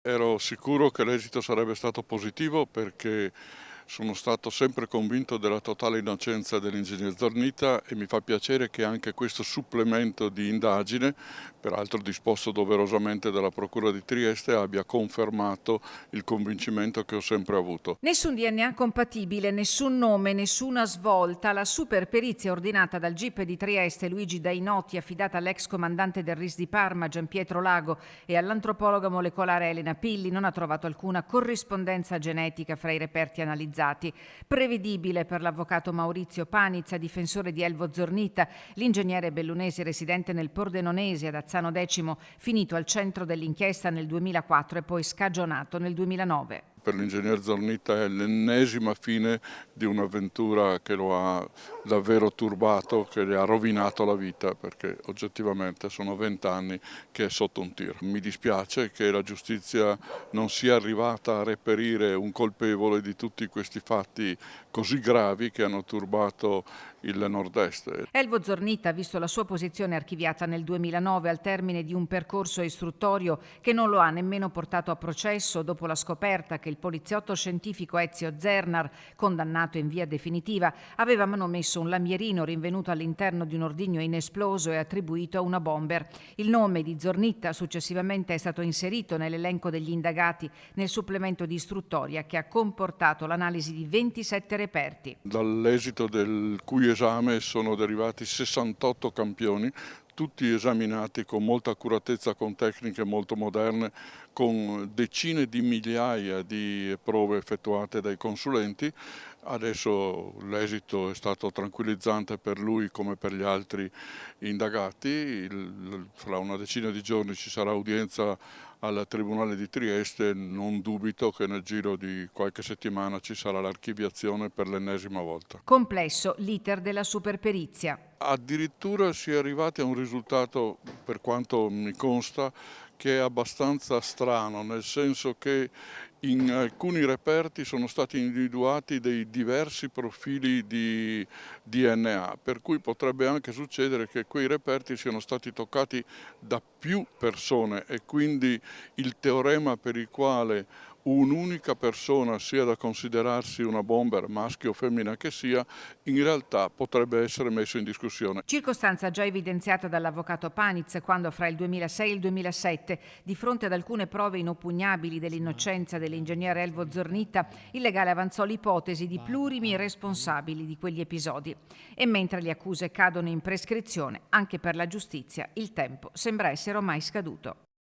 Ero sicuro che l'esito sarebbe stato positivo perché sono stato sempre convinto della totale innocenza dell'ingegner Zornita e mi fa piacere che anche questo supplemento di indagine, peraltro disposto doverosamente dalla Procura di Trieste, abbia confermato il convincimento che ho sempre avuto. Nessun DNA compatibile, nessun nome, nessuna svolta. La super perizia ordinata dal GIP di Trieste Luigi Dainotti, affidata all'ex comandante del RIS di Parma Gianpietro Lago e all'antropologa molecolare Elena Pilli, non ha trovato alcuna corrispondenza genetica fra i reperti analizzati. Prevedibile per l'avvocato Maurizio Panizza, difensore di Elvo Zornita, l'ingegnere bellunese residente nel Pordenonese ad Azzano X, finito al centro dell'inchiesta nel 2004 e poi scagionato nel 2009. Per l'ingegner Zornita è l'ennesima fine di un'avventura che lo ha davvero turbato, che gli ha rovinato la vita, perché oggettivamente sono 20 anni che è sotto un tiro. Mi dispiace che la giustizia non sia arrivata a reperire un colpevole di tutti questi fatti così gravi che hanno turbato il nord-est. Elvo Zornita ha visto la sua posizione archiviata nel 2009 al termine di un percorso istruttorio che non lo ha nemmeno portato a processo dopo la scoperta che il poliziotto scientifico Ezio Zernar, condannato in via definitiva, aveva manomesso un lamierino rinvenuto all'interno di un ordigno inesploso e attribuito a una bomber. Il nome di Zornita successivamente è stato inserito nell'elenco degli indagati nel supplemento di istruttoria che ha comportato l'analisi di 27 reperti. Dall'esito del cui esame sono derivati 68 campioni, tutti esaminati con molta accuratezza, con tecniche molto moderne, con decine di migliaia di prove effettuate dai consulenti. Adesso l'esito è stato tranquillizzante per lui come per gli altri indagati. Fra una decina di giorni ci sarà udienza al Tribunale di Trieste, non dubito che nel giro di qualche settimana ci sarà l'archiviazione per l'ennesima volta. Complesso l'iter della superperizia. Addirittura si è arrivati a un risultato, per quanto mi consta, che è abbastanza strano, nel senso che in alcuni reperti sono stati individuati dei diversi profili di DNA, per cui potrebbe anche succedere che quei reperti siano stati toccati da più persone e quindi il teorema per il quale un'unica persona sia da considerarsi una bomber, maschio o femmina che sia, in realtà potrebbe essere messo in discussione. Circostanza già evidenziata dall'avvocato Panitz quando fra il 2006 e il 2007, di fronte ad alcune prove inoppugnabili dell'innocenza dell'ingegnere Elvo Zornita, il legale avanzò l'ipotesi di plurimi responsabili di quegli episodi. E mentre le accuse cadono in prescrizione, anche per la giustizia il tempo sembra essere ormai scaduto.